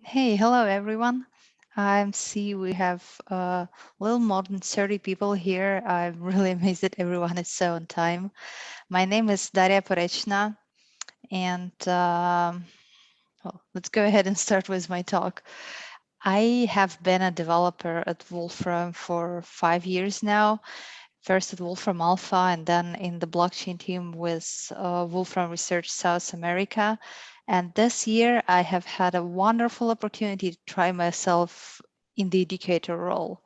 Hey, hello everyone. I'm C. We have a little more than 30 people here. I'm really amazed that everyone is so on time. My name is Daria Porechna, and well, let's go ahead and start with my talk. I have been a developer at Wolfram for 5 years now, first at Wolfram Alpha and then in the blockchain team with Wolfram Research South America. And this year, I have had a wonderful opportunity to try myself in the educator role.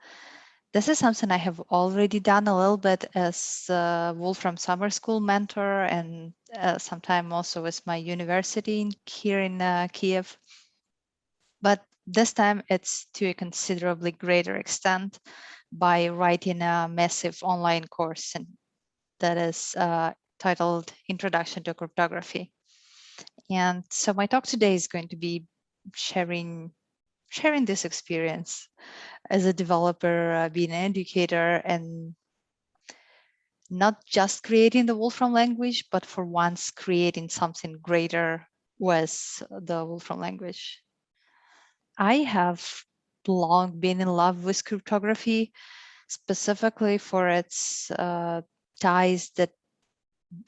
This is something I have already done a little bit as Wolfram Summer School mentor and sometime also with my university here in Kiev. But this time it's to a considerably greater extent by writing a massive online course and that is titled Introduction to Cryptography. And so my talk today is going to be sharing this experience as a developer, being an educator, and not just creating the Wolfram language, but for once creating something greater with the Wolfram language. I have long been in love with cryptography, specifically for its ties that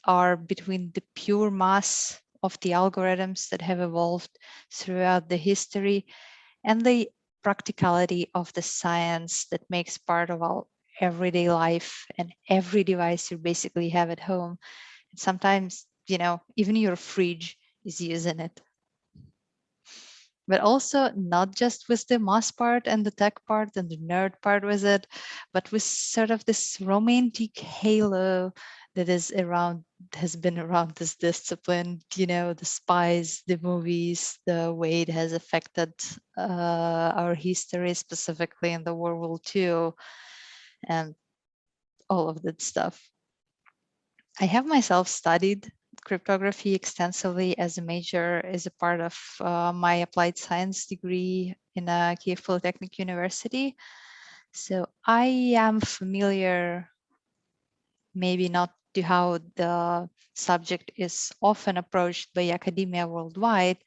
are between the pure mass of the algorithms that have evolved throughout the history and the practicality of the science that makes part of our everyday life and every device you basically have at home. And sometimes, even your fridge is using it. But also not just with the mass part and the tech part and the nerd part with it, but with sort of this romantic halo that is around, has been around this discipline, the spies, the movies, the way it has affected our history, specifically in the World War II, and all of that stuff. I have myself studied cryptography extensively as a major, as a part of my applied science degree in Kiev Polytechnic University. So I am familiar, maybe not to how the subject is often approached by academia worldwide,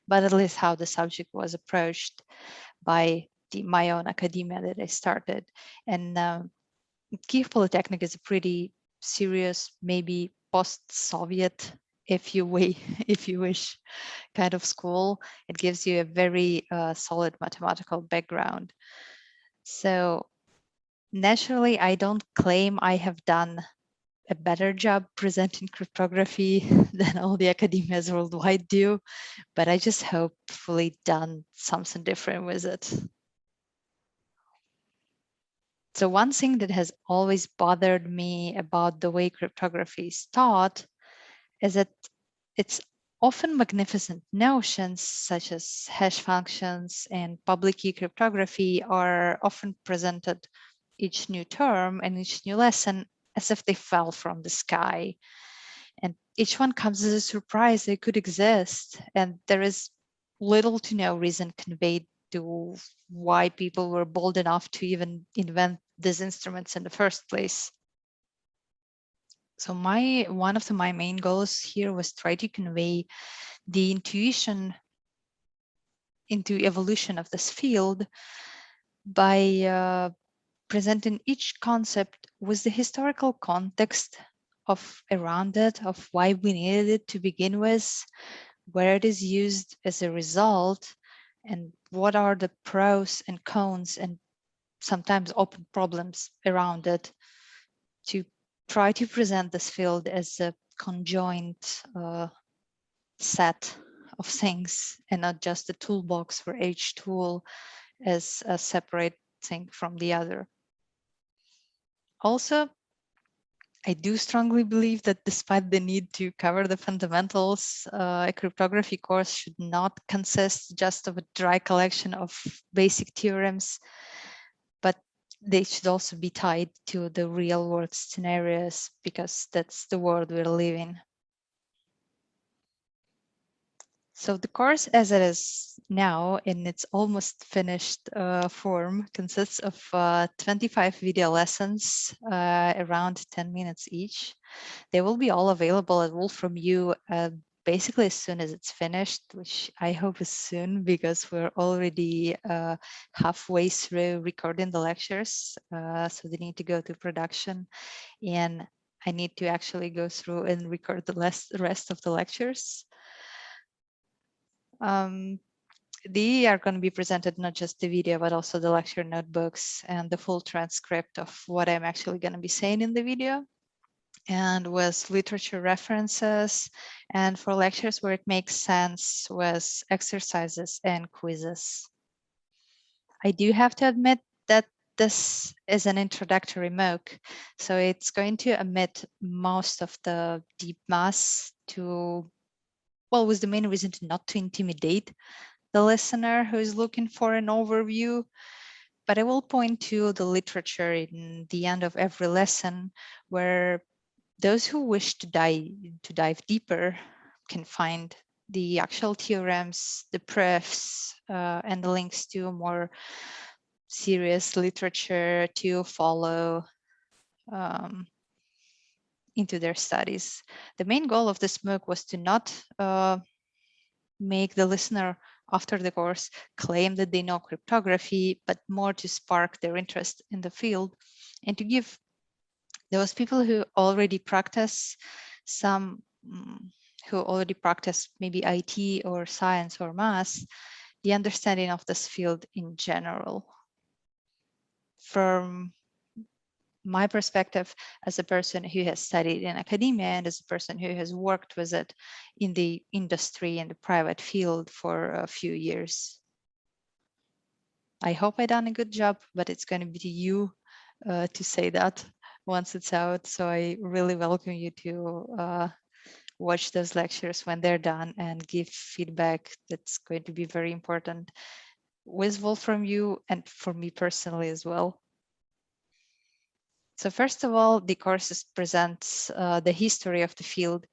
but at least how the subject was approached by my own academia that I started. And Kiev Polytechnic is a pretty serious, maybe post-Soviet, if you if you wish, kind of school. It gives you a very solid mathematical background. So naturally, I don't claim I have done a better job presenting cryptography than all the academias worldwide do, but I just hopefully done something different with it. So one thing that has always bothered me about the way cryptography is taught is that it's often magnificent notions such as hash functions and public key cryptography are often presented each new term and each new lesson as if they fell from the sky. And each one comes as a surprise they could exist. And there is little to no reason conveyed to why people were bold enough to even invent these instruments in the first place. So one of my main goals here was try to convey the intuition into evolution of this field by presenting each concept with the historical context of around it, of why we needed it to begin with, where it is used as a result, and what are the pros and cons and sometimes open problems around it, to try to present this field as a conjoint set of things and not just a toolbox for each tool as a separate thing from the other. Also, I do strongly believe that despite the need to cover the fundamentals, a cryptography course should not consist just of a dry collection of basic theorems, but they should also be tied to the real world scenarios because that's the world we're living. So the course as it is now in its almost finished form consists of 25 video lessons, around 10 minutes each. They will be all available at Wolfram U basically as soon as it's finished, which I hope is soon because we're already halfway through recording the lectures. So they need to go to production, and I need to actually go through and record the rest of the lectures. They are going to be presented not just the video, but also the lecture notebooks and the full transcript of what I'm actually going to be saying in the video, and with literature references, and for lectures where it makes sense with exercises and quizzes. I do have to admit that this is an introductory MOOC, so it's going to omit most of the deep maths to, well, with the main reason not to intimidate the listener who is looking for an overview. But I will point to the literature in the end of every lesson, where those who wish to dive deeper can find the actual theorems, the proofs, and the links to more serious literature to follow into their studies. The main goal of this MOOC was to not make the listener after the course claim that they know cryptography, but more to spark their interest in the field and to give those people who already practice who already practice maybe IT or science or math, the understanding of this field in general. From my perspective as a person who has studied in academia and as a person who has worked with it in the industry and the private field for a few years. I hope I done a good job, but it's going to be to you to say that once it's out. So I really welcome you to watch those lectures when they're done and give feedback. That's going to be very important with Wolfram U and for me personally as well. So first of all, the courses presents the history of the field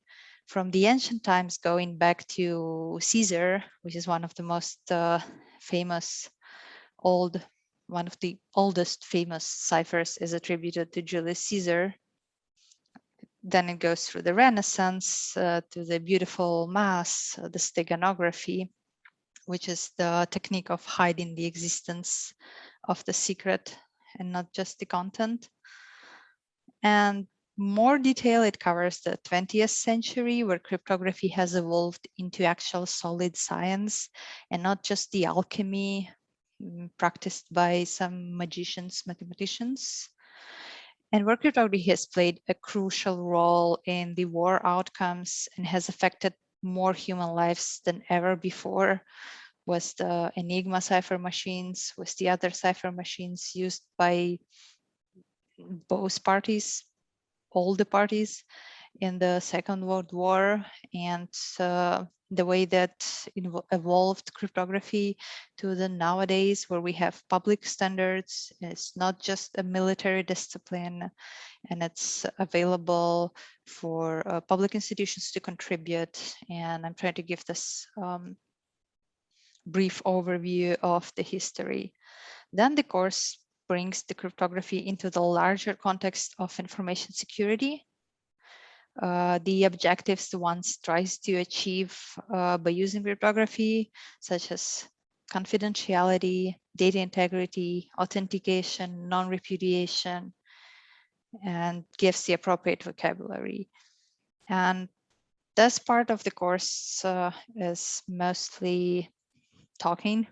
from the ancient times going back to Caesar, which is one of the most famous one of the oldest famous ciphers is attributed to Julius Caesar. Then it goes through the Renaissance to the beautiful math, the steganography, which is the technique of hiding the existence of the secret and not just the content. And more detail, it covers the 20th century, where cryptography has evolved into actual solid science and not just the alchemy practiced by some magicians, mathematicians. And where cryptography has played a crucial role in the war outcomes and has affected more human lives than ever before, was the Enigma cipher machines, was the other cipher machines used by both parties, all the parties in the Second World War, and the way that evolved cryptography to the nowadays where we have public standards. It's not just a military discipline, and it's available for public institutions to contribute. And I'm trying to give this brief overview of the history. Then the course brings the cryptography into the larger context of information security. The objectives the ones tries to achieve by using cryptography, such as confidentiality, data integrity, authentication, non-repudiation, and gives the appropriate vocabulary. And this part of the course is mostly talking.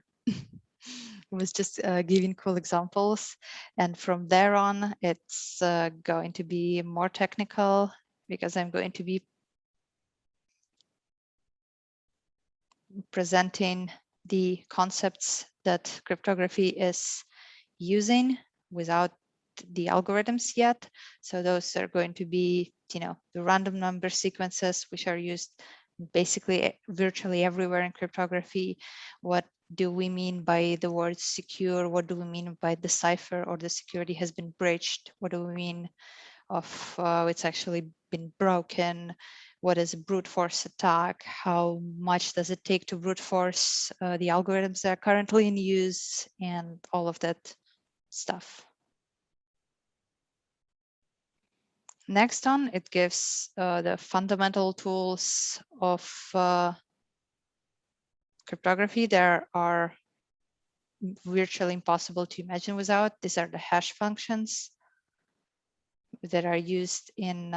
Was just giving cool examples, and from there on it's going to be more technical because I'm going to be presenting the concepts that cryptography is using without the algorithms yet. So those are going to be, the random number sequences, which are used basically virtually everywhere in cryptography. What do we mean by the word secure? What do we mean by the cipher or the security has been breached? What do we mean of it's actually been broken? What is a brute force attack? How much does it take to brute force the algorithms that are currently in use, and all of that stuff. Next on, it gives the fundamental tools of cryptography. There are virtually impossible to imagine without. These are the hash functions that are used in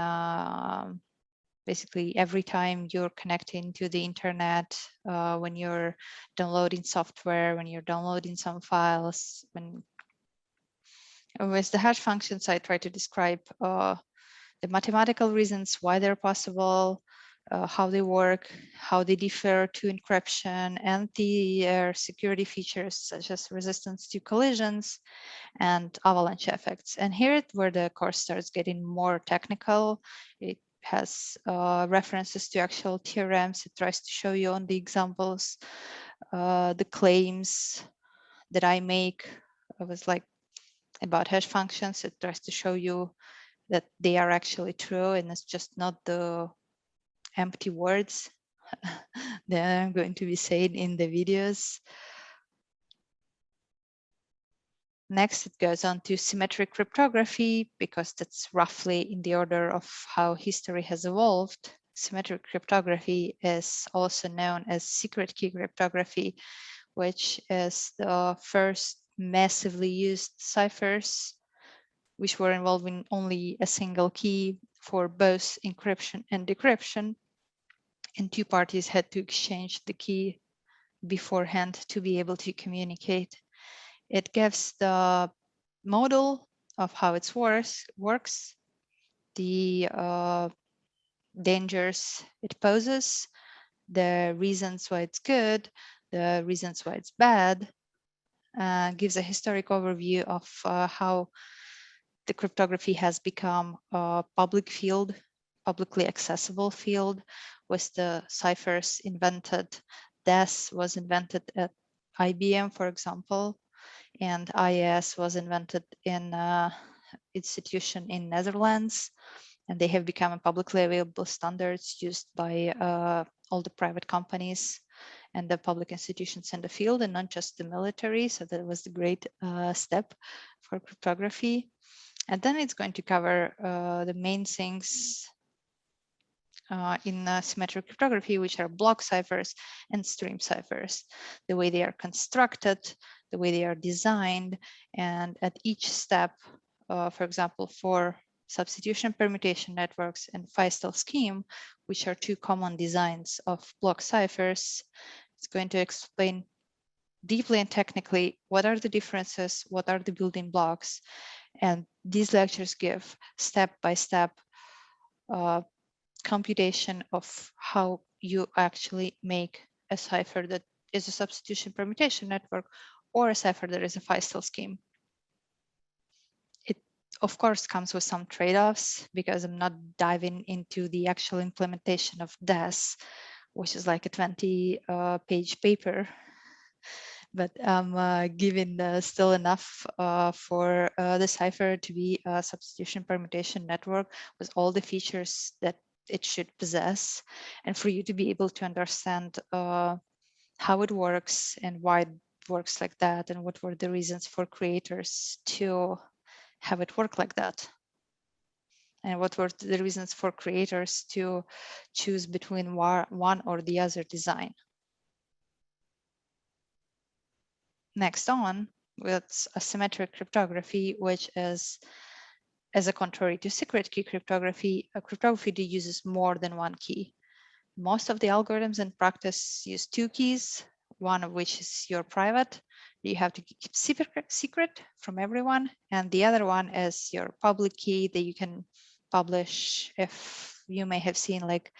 basically every time you're connecting to the internet, when you're downloading software, when you're downloading some files. With the hash functions, I try to describe the mathematical reasons why they're possible, how they work, how they differ to encryption, and the security features such as resistance to collisions and avalanche effects. And here where the course starts getting more technical. It has references to actual theorems. It tries to show you on the examples the claims that I make. It was like about hash functions. It tries to show you that they are actually true and it's just not the empty words that I'm going to be saying in the videos. Next, it goes on to symmetric cryptography, because that's roughly in the order of how history has evolved. Symmetric cryptography is also known as secret key cryptography, which is the first massively used ciphers, which were involving only a single key for both encryption and decryption. And two parties had to exchange the key beforehand to be able to communicate. It gives the model of how it works, the dangers it poses, the reasons why it's good, the reasons why it's bad, gives a historic overview of how the cryptography has become a public field, publicly accessible field. Was the ciphers invented? DES was invented at IBM, for example, and IAS was invented in institution in Netherlands, and they have become a publicly available standards used by all the private companies and the public institutions in the field, and not just the military. So that was a great step for cryptography. And then it's going to cover the main things in symmetric cryptography, which are block ciphers and stream ciphers, the way they are constructed, the way they are designed, and at each step, for example, for substitution permutation networks and Feistel scheme, which are two common designs of block ciphers, it's going to explain deeply and technically what are the differences, what are the building blocks, and these lectures give step-by-step computation of how you actually make a cipher that is a substitution permutation network or a cipher that is a Feistel scheme. It, of course, comes with some trade-offs because I'm not diving into the actual implementation of DES, which is like a 20-page paper, but I'm giving still enough for the cipher to be a substitution permutation network with all the features that it should possess, and for you to be able to understand how it works and why it works like that, and what were the reasons for creators to have it work like that, and what were the reasons for creators to choose between one or the other design. Next on, with asymmetric cryptography, which is, as a contrary to secret key cryptography, a cryptography that uses more than one key. Most of the algorithms in practice use two keys, one of which is your private, you have to keep secret from everyone, and the other one is your public key that you can publish. If you may have seen, like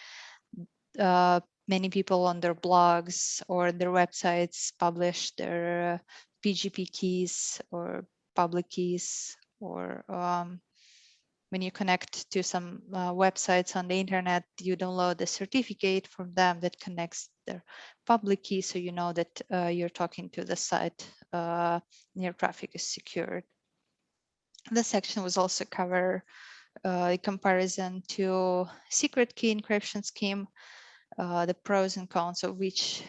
many people on their blogs or their websites publish their PGP keys or public keys, or when you connect to some websites on the internet, you download a certificate from them that connects their public key, so you know that you're talking to the site, and your traffic is secured. This section was also cover a comparison to secret key encryption scheme, the pros and cons of each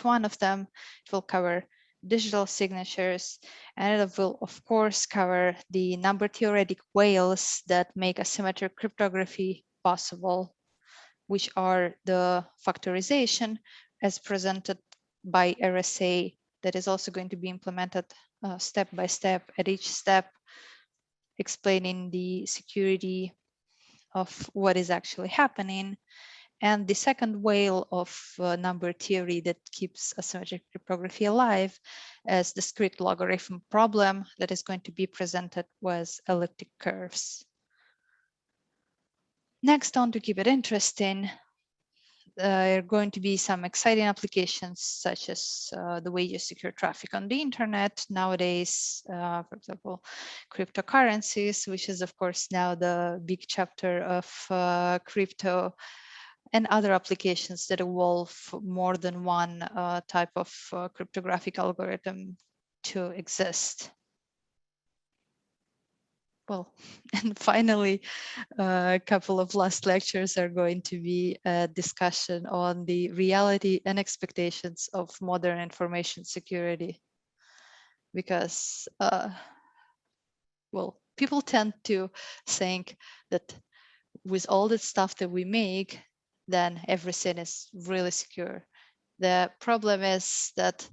one of them. It will cover digital signatures, and it will, of course, cover the number theoretic whales that make asymmetric cryptography possible, which are the factorization as presented by RSA that is also going to be implemented step by step at each step, explaining the security of what is actually happening. And the second whale of number theory that keeps asymmetric cryptography alive as discrete logarithm problem that is going to be presented with elliptic curves. Next on, to keep it interesting, there are going to be some exciting applications such as the way you secure traffic on the internet nowadays, for example, cryptocurrencies, which is of course now the big chapter of crypto, and other applications that involve more than one type of cryptographic algorithm to exist. Well, and finally, a couple of last lectures are going to be a discussion on the reality and expectations of modern information security. Because, well, people tend to think that with all the stuff that we make, then everything is really secure. The problem is that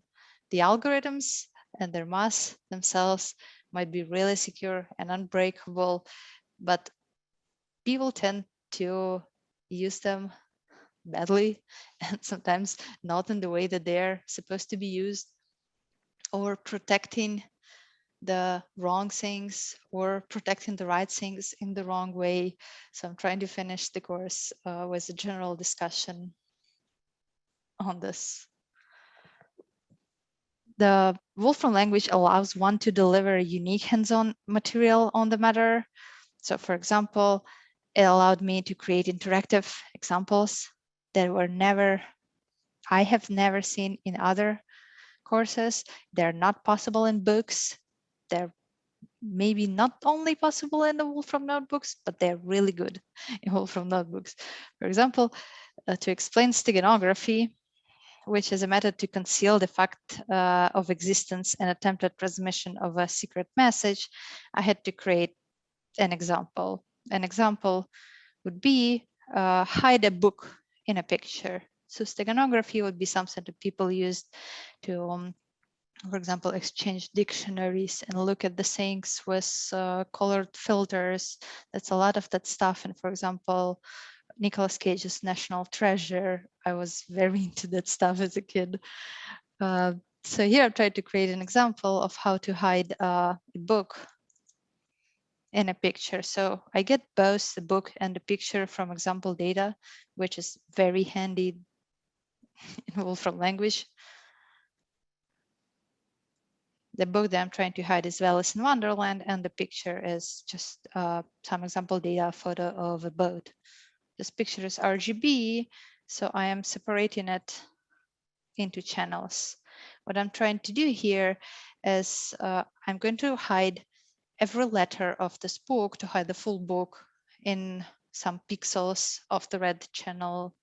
the algorithms and their math themselves might be really secure and unbreakable, but people tend to use them badly and sometimes not in the way that they're supposed to be used, or protecting the wrong things or protecting the right things in the wrong way. So I'm trying to finish the course with a general discussion on this. The Wolfram language allows one to deliver unique hands-on material on the matter. So for example, it allowed me to create interactive examples that I have never seen in other courses. They're not possible in books. They're maybe not only possible in the Wolfram notebooks, but they're really good in Wolfram notebooks. For example, to explain steganography, which is a method to conceal the fact of existence and attempted transmission of a secret message, I had to create an example. An example would be hide a book in a picture. So steganography would be something that people used to for example, exchange dictionaries and look at the things with colored filters. That's a lot of that stuff. And for example, Nicolas Cage's National Treasure, I was very into that stuff as a kid. So here I've tried to create an example of how to hide a book in a picture. So I get both the book and the picture from example data, which is very handy in Wolfram language. The book that I'm trying to hide is Alice in Wonderland, and the picture is just some example data photo of a boat. This picture is RGB, so I am separating it into channels. What I'm trying to do here is I'm going to hide every letter of this book to hide the full book in some pixels of the red channel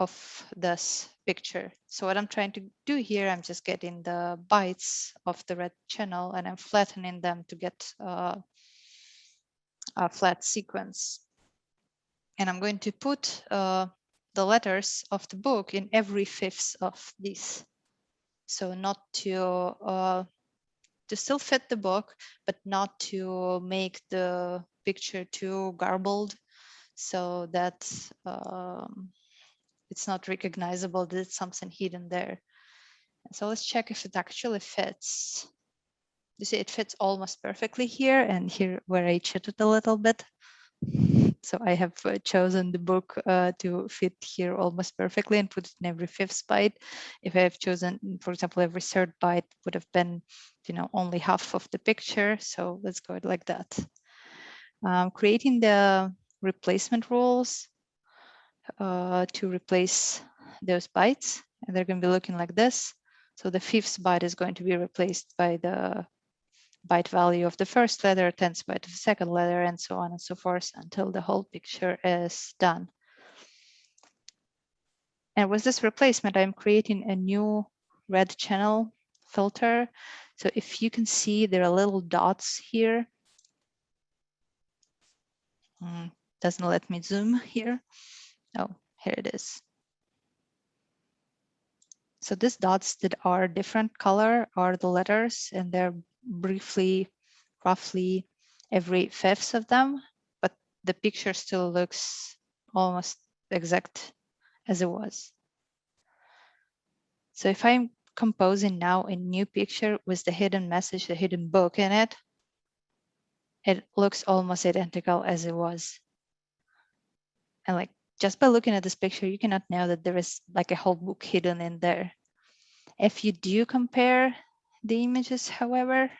of this picture. So what I'm trying to do here, I'm just getting the bytes of the red channel and I'm flattening them to get a flat sequence. And I'm going to put the letters of the book in every fifth of these. So not to still fit the book, but not to make the picture too garbled so that it's not recognizable that it's something hidden there. So let's check if it actually fits. You see it fits almost perfectly here, and here where I cheated a little bit. So I have chosen the book to fit here almost perfectly and put it in every fifth byte. If I have chosen, for example, every third byte would have been, only half of the picture. So let's go like that. Creating the replacement rules to replace those bytes, and they're going to be looking like this. So the fifth byte is going to be replaced by the byte value of the first letter, 10th byte of the second letter, and so on and so forth until the whole picture is done. And with this replacement, I'm creating a new red channel filter. So if you can see, there are little dots here. Doesn't let me zoom here. Oh, here it is. So these dots that are different color are the letters, and they're briefly, roughly every fifth of them, but the picture still looks almost exact as it was. So if I'm composing now a new picture with the hidden message, the hidden book in it, it looks almost identical as it was. And like just by looking at this picture, you cannot know that there is like a whole book hidden in there. If you do compare the images, however,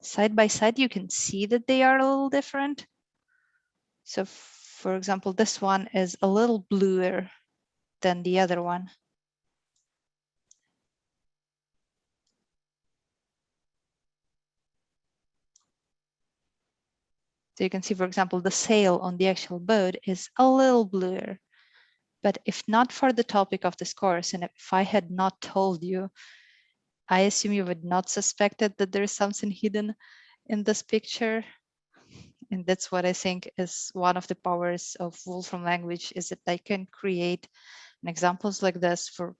side by side, you can see that they are a little different. So for example, this one is a little bluer than the other one. So you can see, for example, the sail on the actual boat is a little bluer. But if not for the topic of this course, and if I had not told you, I assume you would not suspected that there is something hidden in this picture. And that's what I think is one of the powers of Wolfram language, is that I can create examples like this for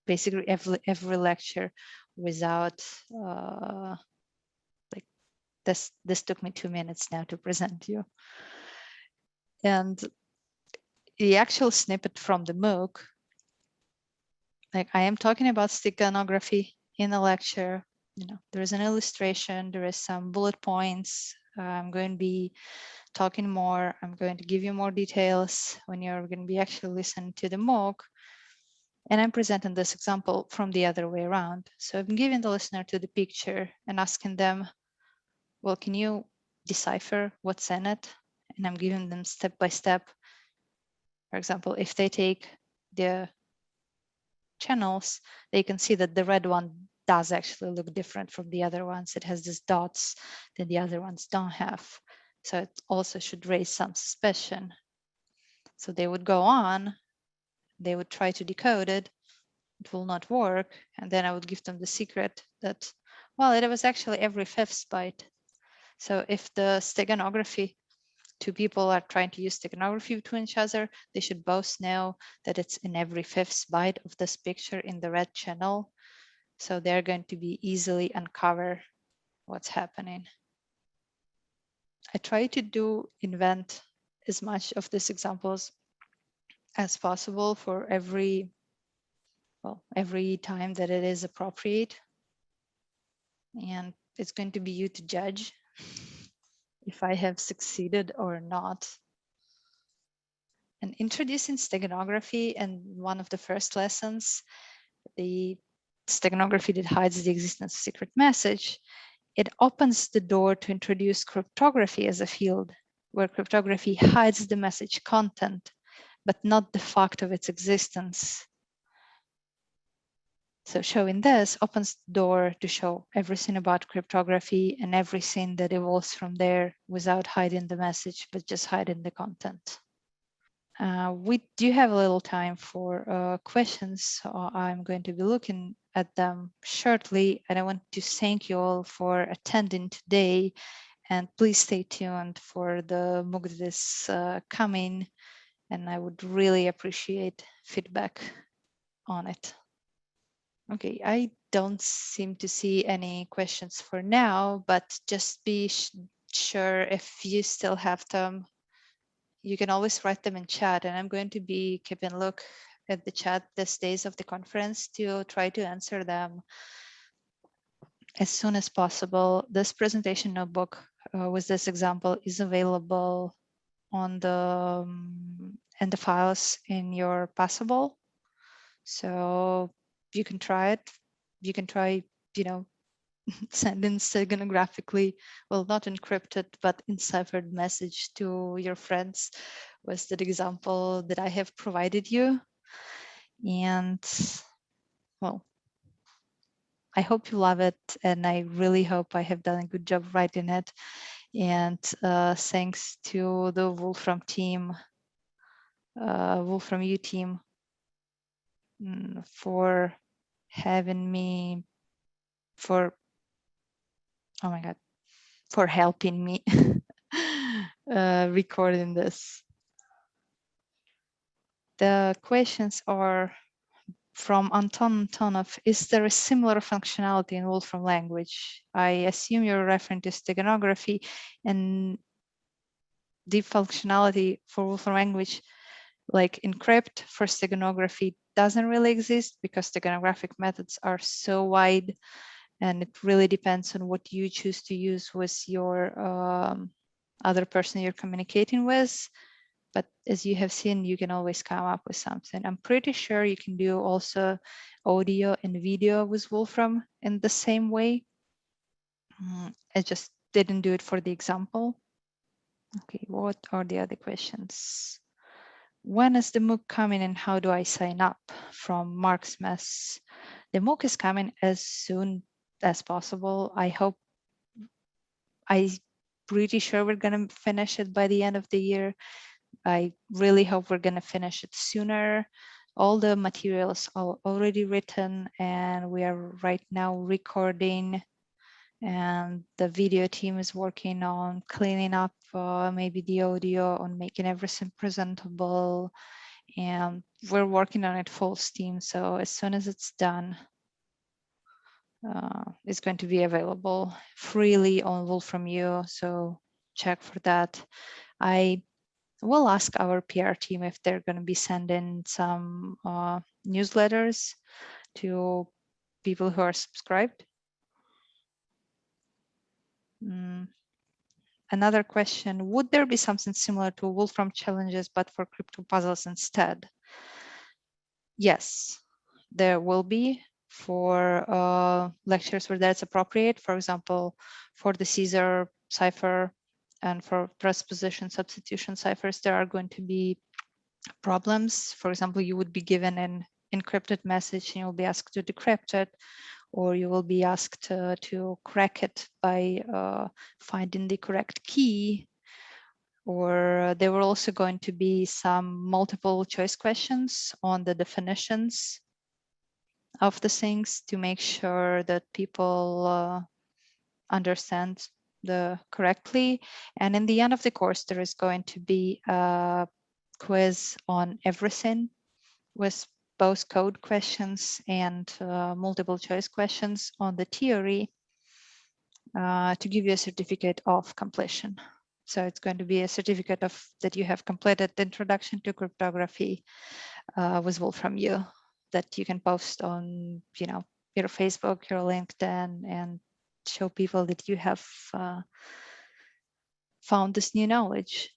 basically every lecture without like this took me 2 minutes now to present you. And the actual snippet from the MOOC, like I am talking about steganography in a lecture, there is an illustration, there is some bullet points. I'm going to be talking more. I'm going to give you more details when you're going to be actually listening to the MOOC. And I'm presenting this example from the other way around. So I'm giving the listener to the picture and asking them, well, can you decipher what's in it? And I'm giving them step by step. For example, if they take the channels, they can see that the red one does actually look different from the other ones. It has these dots that the other ones don't have. So it also should raise some suspicion. So they would go on, they would try to decode it. It will not work. And then I would give them the secret that, well, it was actually every fifth byte. So if the steganography, two people are trying to use steganography between each other, they should both know that it's in every fifth byte of this picture in the red channel. So they're going to be easily uncover what's happening. I try to invent as much of these examples as possible for every time that it is appropriate. And it's going to be you to judge if I have succeeded or not. And introducing steganography, and one of the first lessons, the steganography that hides the existence of secret message, it opens the door to introduce cryptography as a field, where cryptography hides the message content, but not the fact of its existence. So showing this opens the door to show everything about cryptography and everything that evolves from there without hiding the message, but just hiding the content. We do have a little time for questions, so I'm going to be looking at them shortly. And I want to thank you all for attending today. And please stay tuned for the MOOC that is coming. And I would really appreciate feedback on it. Okay, I don't seem to see any questions for now, but just be sure if you still have them, you can always write them in chat, and I'm going to be keeping a look at the chat these days of the conference to try to answer them as soon as possible. This presentation notebook with this example is available on the and the files in your Passable. So you can try it. You can try, send in stenographically, well, not encrypted, but enciphered message to your friends with that example that I have provided you. And well, I hope you love it. And I really hope I have done a good job writing it. And thanks to the Wolfram team Wolfram U team for having me, for, oh my God, for helping me recording this. The questions are from Anton Antonov. Is there a similar functionality in Wolfram language? I assume you're referring to steganography, and the functionality for Wolfram language, like encrypt for steganography, doesn't really exist because steganographic methods are so wide, and it really depends on what you choose to use with your other person you're communicating with. But as you have seen, you can always come up with something. I'm pretty sure you can do also audio and video with Wolfram in the same way. I just didn't do it for the example. Okay, what are the other questions? When is the MOOC coming and how do I sign up? From Mark's Mess. The MOOC is coming as soon as possible. I'm pretty sure we're going to finish it by the end of the year. I really hope we're going to finish it sooner. All the materials are already written and we are right now recording, and the video team is working on cleaning up maybe the audio, on making everything presentable, and we're working on it full steam. So as soon as it's done, it's going to be available freely on Wolfram U. So check for that. I will ask our PR team if they're going to be sending some newsletters to people who are subscribed. Another question, would there be something similar to Wolfram challenges, but for crypto puzzles instead? Yes, there will be for lectures where that's appropriate. For example, for the Caesar cipher and for transposition substitution ciphers, there are going to be problems. For example, you would be given an encrypted message and you'll be asked to decrypt it, or you will be asked to crack it by finding the correct key. Or there were also going to be some multiple choice questions on the definitions of the things to make sure that people understand the correctly. And in the end of the course, there is going to be a quiz on everything with both code questions and multiple choice questions on the theory to give you a certificate of completion. So it's going to be a certificate of that you have completed the introduction to cryptography with Wolfram U that you can post on, your Facebook, your LinkedIn, and show people that you have found this new knowledge.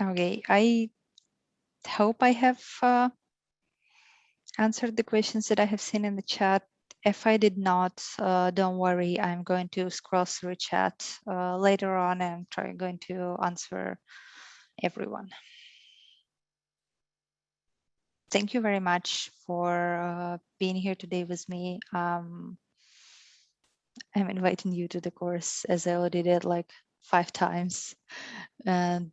Okay, I hope I have answered the questions that I have seen in the chat. If I did not, don't worry, I'm going to scroll through chat later on and going to answer everyone. Thank you very much for being here today with me. I'm inviting you to the course as I already did like 5 times, and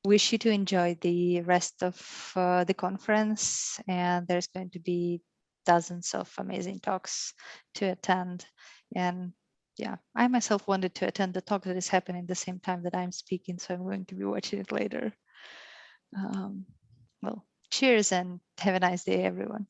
wish you to enjoy the rest of the conference. And there's going to be dozens of amazing talks to attend. And yeah, I myself wanted to attend the talk that is happening at the same time that I'm speaking, so I'm going to be watching it later. Well, cheers and have a nice day, everyone.